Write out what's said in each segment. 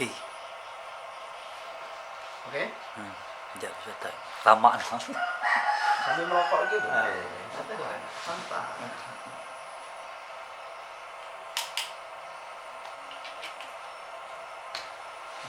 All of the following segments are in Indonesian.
Ki. Oke? Sekejap bisa tak. Tamak dah. Sambil merokok gitu. Santai lah. Santai.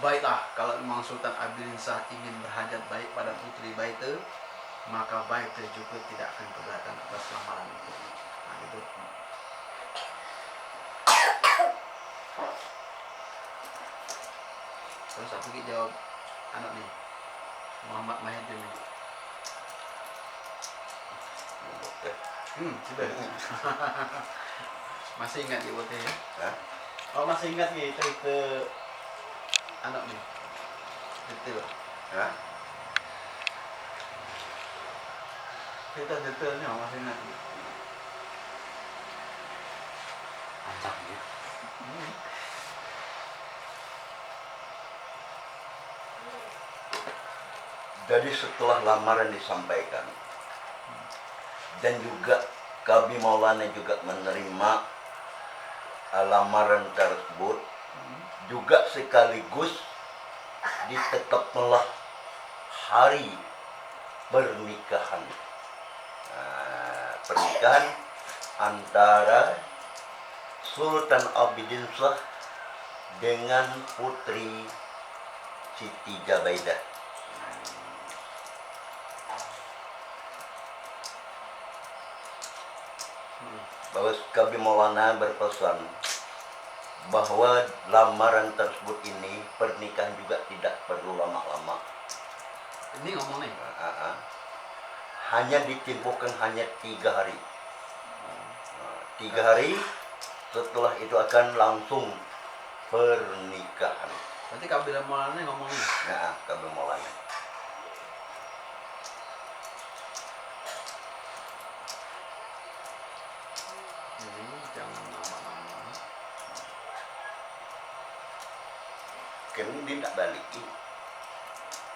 Baiklah, kalau memang Sultan Abidin Shah ingin berhajat baik pada putri Baite, maka Baite juga tidak akan keberatan atas lamaran itu. Nah, itu. Terus aku jawab anak nih, Muhammad Mahidin nih. Sudah. Masih ingat ya buat ya? Oh, masih ingat ya cerita anak nih? Detail. Cerita detailnya masih ingat ya? Panjang ya. Jadi setelah lamaran disampaikan dan juga Kabi Maulana juga menerima lamaran tersebut, juga sekaligus ditetapkanlah hari pernikahan. Pernikahan antara Sultan Abidin Shah dengan putri Siti Jabaidah. Bahwa Kabi Maulana berpesan bahwa lamaran tersebut ini pernikahan juga tidak perlu lama-lama. Ini ngomong nih. Hanya ditempuhkan hanya 3 hari. 3 hari setelah itu akan langsung pernikahan. Berarti Kabi Maulana ngomong nih. Kabi Maulana. Jadi jangan lama-lama. Kan dia tidak balik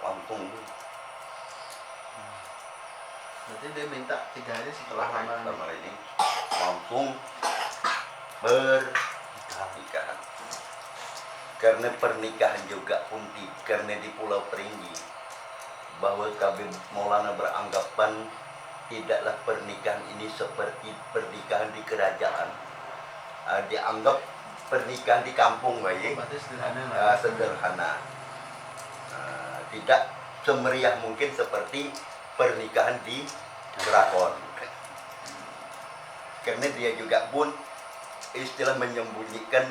langsung dulu. Berarti dia minta 3 hari setelah lamaran ini langsung pernikahan. Karena pernikahan juga pun karena di Pulau Peringgi, bahwa Kabi Maulana beranggapan tidaklah pernikahan ini seperti pernikahan di kerajaan. Dianggap pernikahan di kampung baik. Sederhana. Tidak semeriah mungkin seperti pernikahan di keraton. Karena dia juga pun istilah menyembunyikan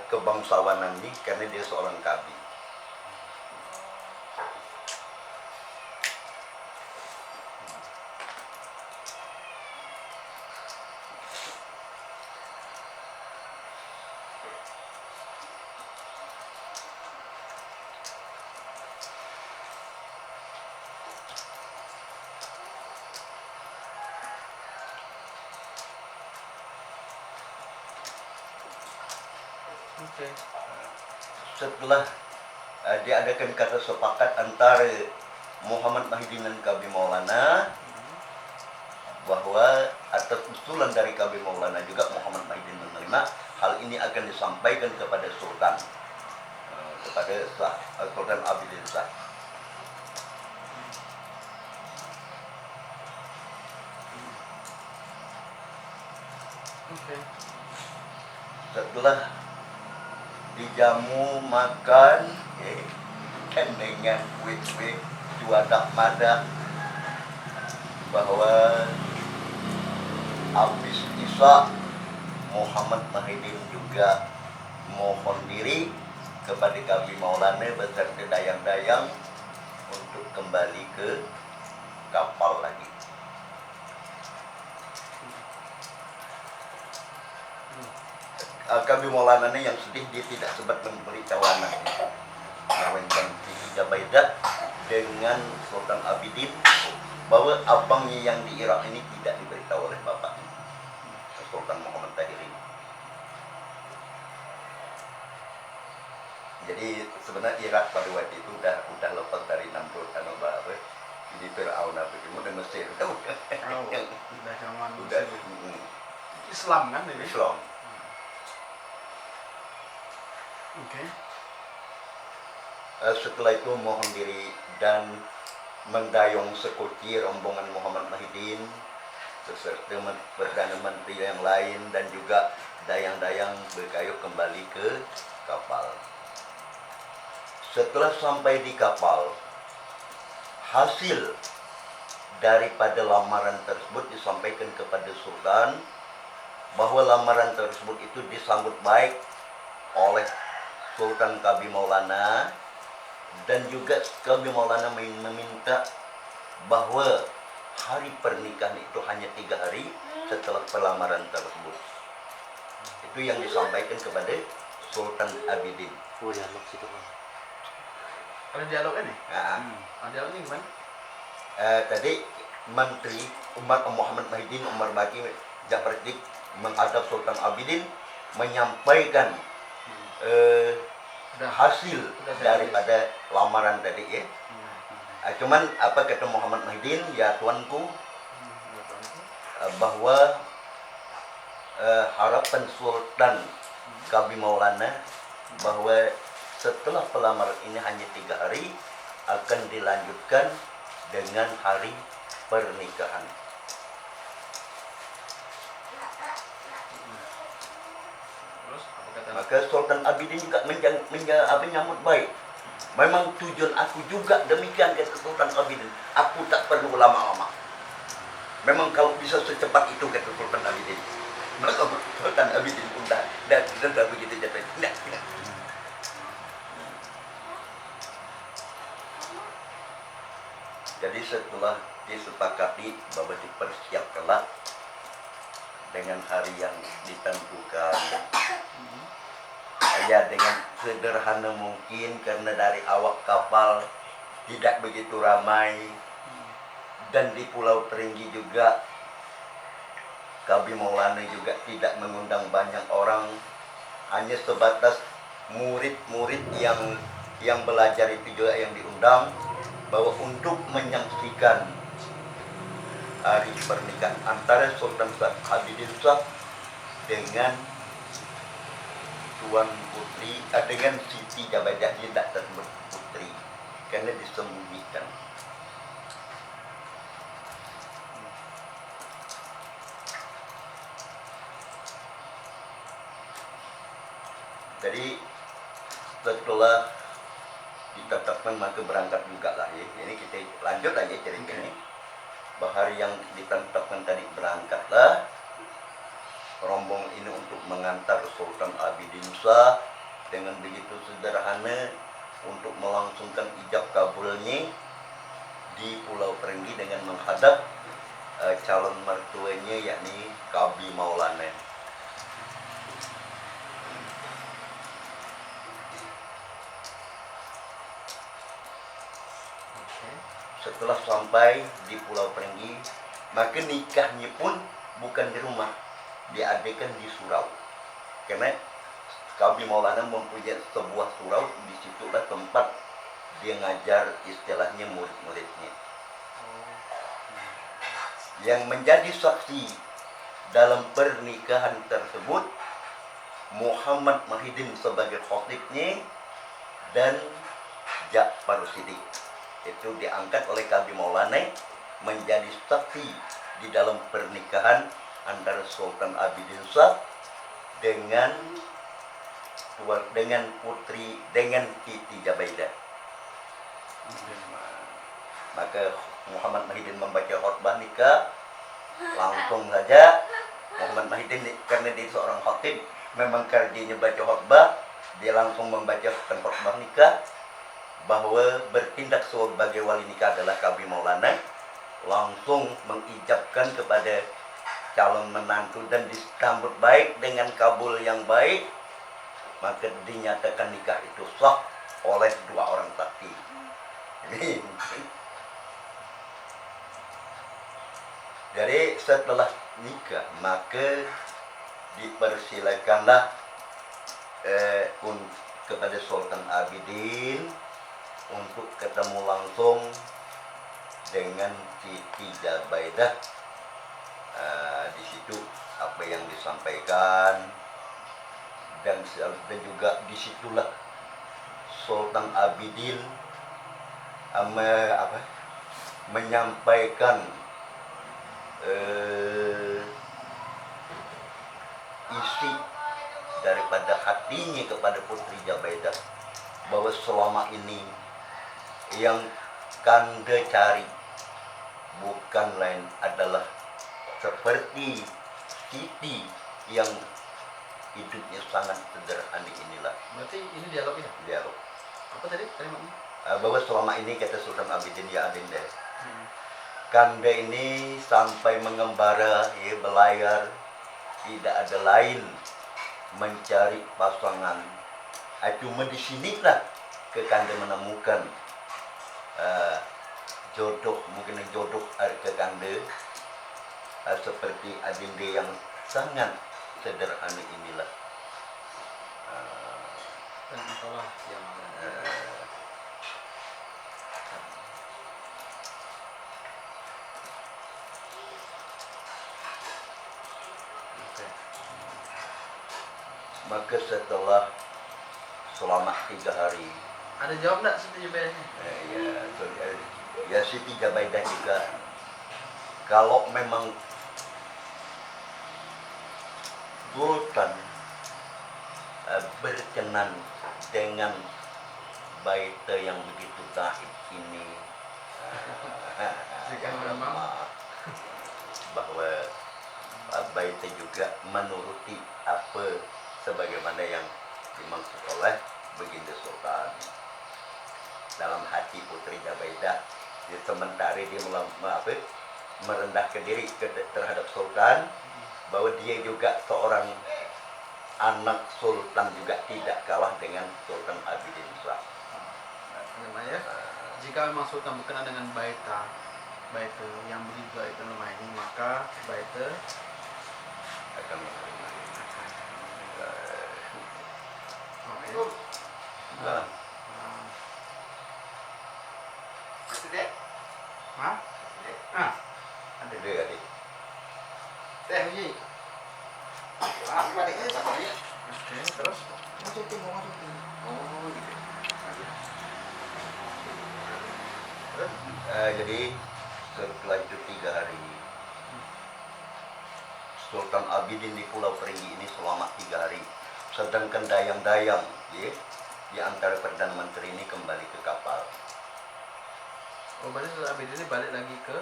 kebangsawanan ini karena dia seorang kabi. Setelah diadakan kata sepakat antara Muhammad Mahidin dan Kabi Maulana, bahwa atas usulan dari Kabi Maulana juga Muhammad Mahidin menerima, hal ini akan disampaikan kepada Sultan, kepada Sultan Abidin Shah. Setelah dijamu makan dengan kue-kue juadah madah, bahwa habis isya Muhammad Mahidin juga mohon diri kepada Kabi Maulana beserta dayang-dayang untuk kembali ke kapal lagi. Kabi Maulana yang sedih, dia tidak sempat memberitahu anaknya mengawinkan Siti Jabaidah dengan Sultan Abidin, bahwa abangnya yang di Irak ini tidak diberitahu oleh bapaknya, Sultan Muhammad Tahir ini. Jadi sebenarnya Irak pada waktu itu udah lepas dari Namrud ini Fir'aun dan Mesir. Udah zaman Mesir. Islam kan ini? Islam. Oke. Setelah itu mohon diri dan mendayung sekuci rombongan Muhammad Mahidin beserta Perdana Menteri yang lain dan juga dayang-dayang berkayuh kembali ke kapal. Setelah sampai di kapal, hasil daripada lamaran tersebut disampaikan kepada Sultan bahwa lamaran tersebut itu disambut baik oleh Sultan Kabi Maulana, dan juga Kabi Maulana meminta bahwa hari pernikahan itu hanya 3 hari setelah pelamaran tersebut. Itu yang disampaikan kepada Sultan Abidin. Oh, dialog situ Bang. Ada dialog ini? Nah, Dialognya gimana? tadi Menteri Muhammad Mahidin Umar Baki Ja'far Siddiq menghadap Sultan Abidin menyampaikan hasil daripada lamaran tadi ya. Cuman apa kata Muhammad Mahidin, ya tuanku, bahwa harapan Sultan Kabi Maulana bahwa setelah pelamaran ini hanya 3 hari akan dilanjutkan dengan hari pernikahan. Terus apa kata? Maka Sultan Abidin juga menyambut baik. Memang tujuan aku juga demikian, kata Sultan Abidin. Aku tak perlu lama-lama. Memang kalau bisa secepat itu, kata Sultan Abidin. Maka Sultan Abidin pun dah begitu cepat. Jadi setelah disepakati bahwa dipersiapkanlah dengan hari yang ditentukan, ya dengan sederhana mungkin, karena dari awak kapal tidak begitu ramai, dan di Pulau Peringgi juga Kabi Maulana juga tidak mengundang banyak orang, hanya sebatas murid-murid yang belajar itu juga yang diundang, bahwa untuk menyaksikan hari pernikahan antara Sultan Abidin Shah dengan Tuan Putri, dengan Siti Jabaidah, tidak tersebut putri karena disembunyikan. Jadi setelah ditetapkan maka berangkat juga lah ya. Jadi kita lanjut aja ceritanya. Bahari yang ditetapkan tadi berangkatlah rombong ini untuk mengantar Sultan Abidin Shah dengan begitu sederhana untuk melangsungkan ijab kabulnya di Pulau Peringgi dengan menghadap calon mertuanya yakni Kabi Maulana. Setelah sampai di Pulau Peringgi, maka nikahnya pun bukan di rumah, diadakan di surau. Karena Kabi Maulana mempunyai sebuah surau, di situlah tempat dia ngajar istilahnya murid-muridnya. Yang menjadi saksi dalam pernikahan tersebut Muhammad Mahidin sebagai khatibnya dan Ja'far Siddiq. Itu diangkat oleh Kabi Maulana menjadi saksi di dalam pernikahan antara Sultan Abidin Shah dengan Siti Jabaidah. Maka Muhammad Mahidin membaca khutbah nikah, langsung saja Muhammad Mahidin karena dia seorang khatib, memang kerjanya baca khutbah, dia langsung membaca khutbah nikah, bahwa bertindak sebagai wali nikah adalah Kabi Maulana, langsung mengijabkan kepada calon menantu dan disambut baik dengan kabul yang baik, maka dinyatakan nikah itu sah oleh 2 orang saksi. Jadi setelah nikah maka dipersilakanlah kepada Sultan Abidin untuk ketemu langsung dengan Siti Jabaidah. Di situ apa yang disampaikan, dan juga disitulah Sultan Abidin menyampaikan isi daripada hatinya kepada Putri Jabaidah, bahwa selama ini yang Kanda cari bukan lain adalah seperti Siti yang hidupnya sangat sederhana inilah. Berarti ini dialognya. Dialog. Apa tadi kalimatnya? Bahwa selama ini kata Sultan Abidin ya Adinda, Kanda ini sampai mengembara, ya, belayar, tidak ada lain mencari pasangan. Cuma di sinilah ke Kanda menemukan jodoh, mungkin jodoh ke Kanda seperti Adinda yang sangat sederhana inilah. Dan itulah yang Maka setelah selama 3 hari, ada jawab enggak Siti Jabaidah? ya Siti Jabaidah juga, kalau memang Sultan berkenan dengan baita yang begitu gaib ini, Jika memang bahwa baita juga menuruti apa sebagaimana yang dimaksud oleh Baginda Sultan. Dalam hati Putri Jabaidah, sementara dia merendahkan diri terhadap Sultan, bahwa dia juga seorang anak Sultan, juga tidak kalah dengan Sultan Abidin Shah. namanya, jika memang Sultan berkenan dengan baita yang begitu itu namanya ini, maka baita Akan menerima. Nah, Hah? Ah, ada. dia adik. Oke, terus Jadi setelah itu 3 hari, Sultan Abidin di Pulau Perigi ini selama 3 hari. Sedangkan dayang-dayang, ya, di antara Perdana Menteri ini kembali ke kapal. oh berarti Sultan Abidin ini balik lagi ke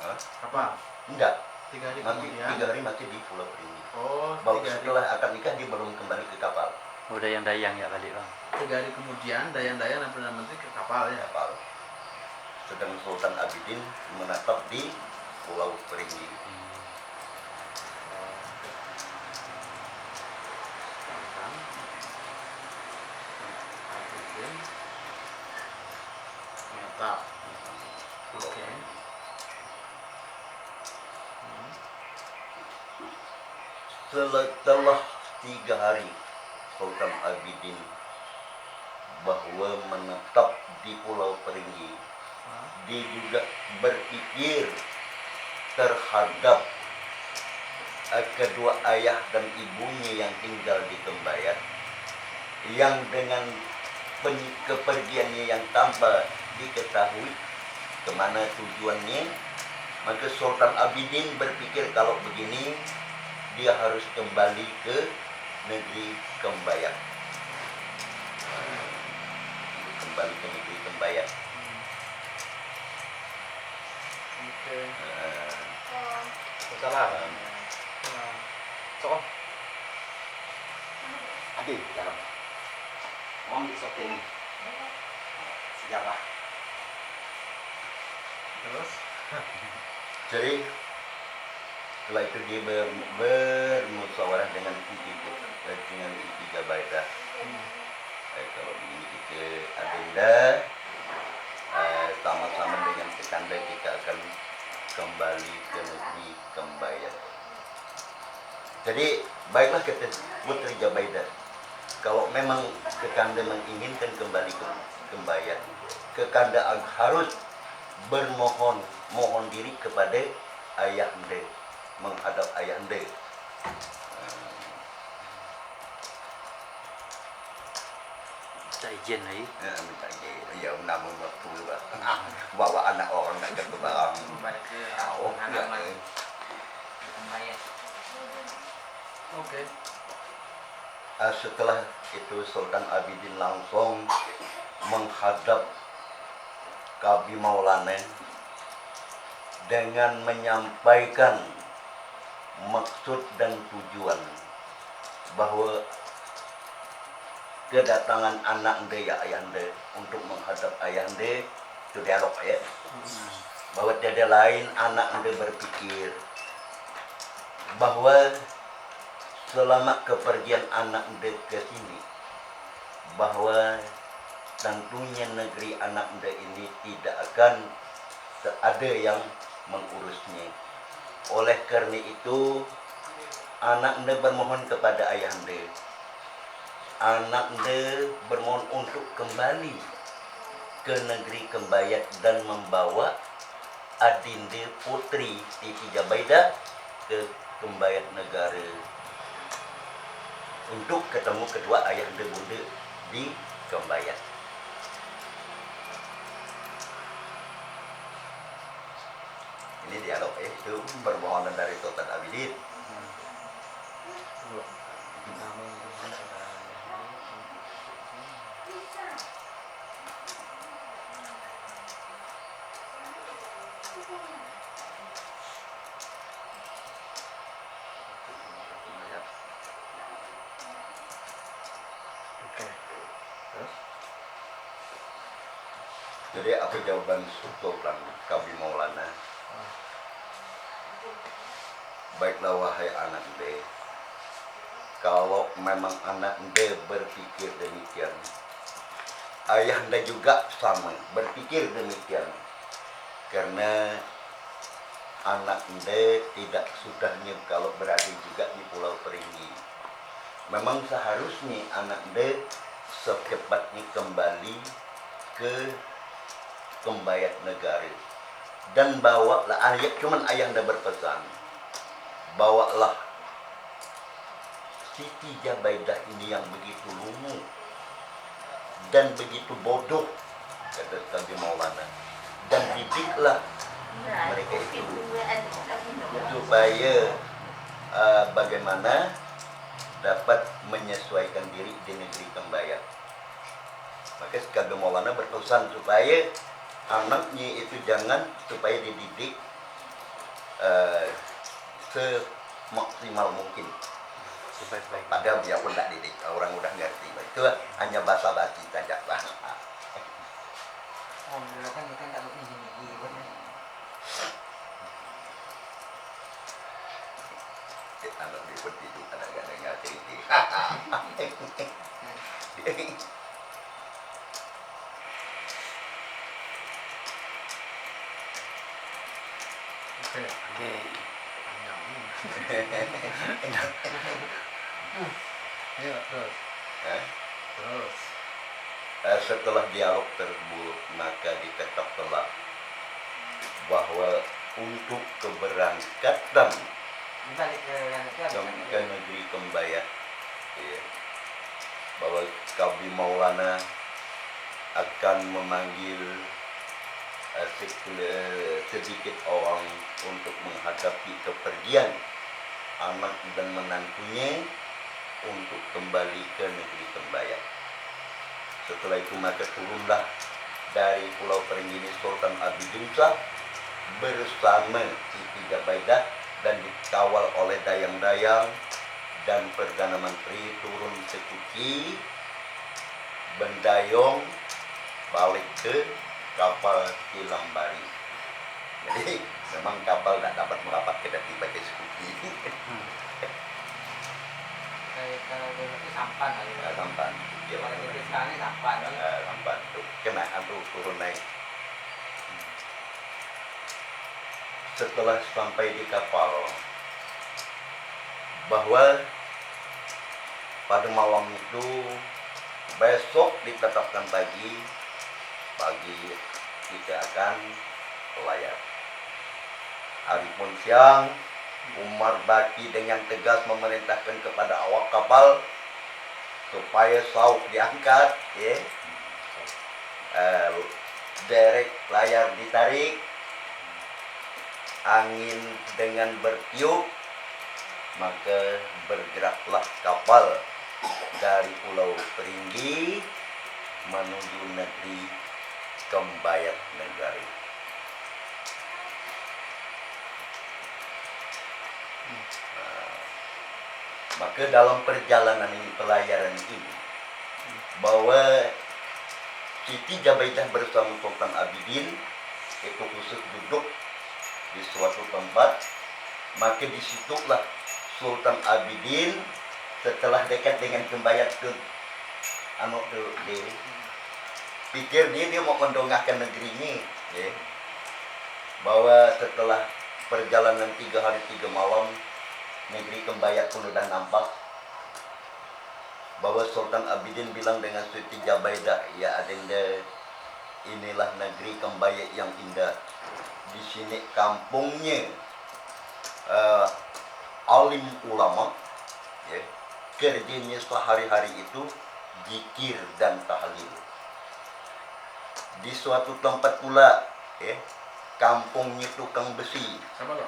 Hah? kapal. Enggak, 3 hari nanti kemudian. 3 hari masih di Pulau Perigi. Oh, Baru 3 hari. setelah akad nikah dia belum kembali ke kapal. Udah yang dayang ya balik bang. 3 hari kemudian dayang-dayang dan Perdana Menteri ke kapal ya. Kapal. Sedang Sultan Abidin menetap di Pulau Perigi. Sultan Abidin menetap. Oke. Setelah 3 hari Sultan Abidin bahwa menetap di Pulau Perigi, dia juga berpikir terhadap kedua ayah dan ibunya yang tinggal di Kembayan, yang dengan kepergiannya yang tanpa diketahui kemana tujuannya. Maka Sultan Abidin berpikir kalau begini dia harus kembali ke negeri Kembayan, kembali ke negeri Kembayan. Oke. Salah. Sok. Ada di dalam. Orang di shopping sejarah. Terus Jadi setelah itu dia bermusyawarah dengan Siti Jabaidah. Kalau begini kita Adinda, sama-sama dengan Kanda kita akan kembali ke negeri Kembayan. Jadi baiklah kata Putri Jabaidah, kalau memang Kanda menginginkan kembali ke Kembayan, Kanda harus mohon diri kepada ayahanda, menghadap ayahanda. minta izin lagi. Minta izin. Ya nama mertua lah. Bawa anak orang nak ke barang. Balik ke Oh, halaman ya. tembayat. Oke. Setelah itu Sultan Abidin langsung menghadap Kabi Maulana dengan menyampaikan maksud dan tujuan bahwa kedatangan anak anda ya ayahanda untuk menghadap ayahanda itu dialog ya, bahwa tiada lain anak anda berpikir bahwa selama kepergian anak anda ke sini, bahwa tentunya negeri anak anda ini tidak akan ada yang mengurusnya. Oleh karena itu anak anda bermohon kepada ayahanda, anak anda bermohon untuk kembali ke negeri Kembayat dan membawa adinda putri Siti Jabaidah ke Kembayat negara untuk ketemu kedua ayahanda bunda di Kembayat. Ini dialog itu permohonan dari Sultan Abidin. Oke. Terus? Jadi apa jawaban Sultan Kabi Maulana? Baiklah wahai anak anda, kalau memang anak anda berpikir demikian, ayah anda juga sama berpikir demikian. Karena anak anda tidak sudahnya kalau berada juga di Pulau Peringgi. Memang seharusnya anak anda secepatnya kembali ke Kembayat negara. Dan bawalah ayat, cuman ayah anda berpesan, bawalah Siti Jabaidah ini yang begitu lumu dan begitu bodoh, kata Kabi Maulana, dan didiklah mereka itu supaya bagaimana dapat menyesuaikan diri di negeri Kembayat. Maka Kabi Maulana berpesan supaya anaknya itu jangan, supaya dididik semaksimal mungkin. Sebaik-baik. Padahal dia pun tak didik, orang udah ngerti. Itu hanya basa-basi saja lah. Oh, kan kita tak boleh izin lagi. Anak seperti itu kadang-kadang nggak cerita. Oke. Oke. Ya, terus. Eh? Terus. Setelah dialog tersebut, maka diketahui bahwa untuk keberangkatan Balik ke yang itu ke negeri Kembayat, ya, bahwa Kabi Maulana akan memanggil sedikit orang untuk menghadapi kepergian anak dan menantunya untuk kembali ke negeri Kembayat. Setelah itu maka turunlah dari Pulau Peringgi ini Sultan Abidin Shah bersama Siti Jabaidah dan dikawal oleh dayang-dayang dan Perdana Menteri turun sekuci bendayong balik ke kapal Kilambari. Jadi memang kapal tidak dapat merapat ke Dati pakai sekuci. kalau dulu itu sampan kali ya. Sampan. Ya, Kalau kita sekarang ini sampan. sampan tuh kena tuh turun naik. Setelah sampai di kapal, bahwa pada malam itu besok ditetapkan pagi kita akan layar. Hari pun siang, Umar Baki dengan tegas memerintahkan kepada awak kapal supaya sauk diangkat, ya. Derek layar ditarik, angin dengan bertiup, maka bergeraklah kapal dari Pulau Peringgi menuju negeri Kembayat Negari. Maka dalam perjalanan ini, pelayaran ini, bahwa Siti Jabaidah bersama Sultan Abidin itu khusus duduk di suatu tempat, maka disitulah Sultan Abidin setelah dekat dengan Kembayat tu anak tu dia pikir dia mau mendongakkan negeri ini, ya. Bahwa setelah perjalanan 3 hari 3 malam negeri Kembayat pun sudah nampak, bahwa Sultan Abidin bilang dengan Siti Jabaidah, ya adenda, inilah negeri Kembayat yang indah. Di sini kampungnya alim ulama, ya. Kerjanya sehari-hari itu zikir dan tahlil. Di suatu tempat pula, ya, kampungnya tukang besi. Sama loh.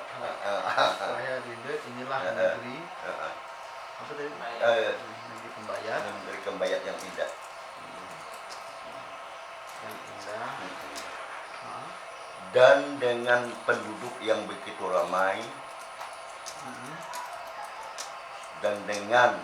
Saya Dinda, inilah negeri apa tadi? Negeri Kembayat. Negeri Kembayat yang indah. Yang indah. Dan dengan penduduk yang begitu ramai, dan dengan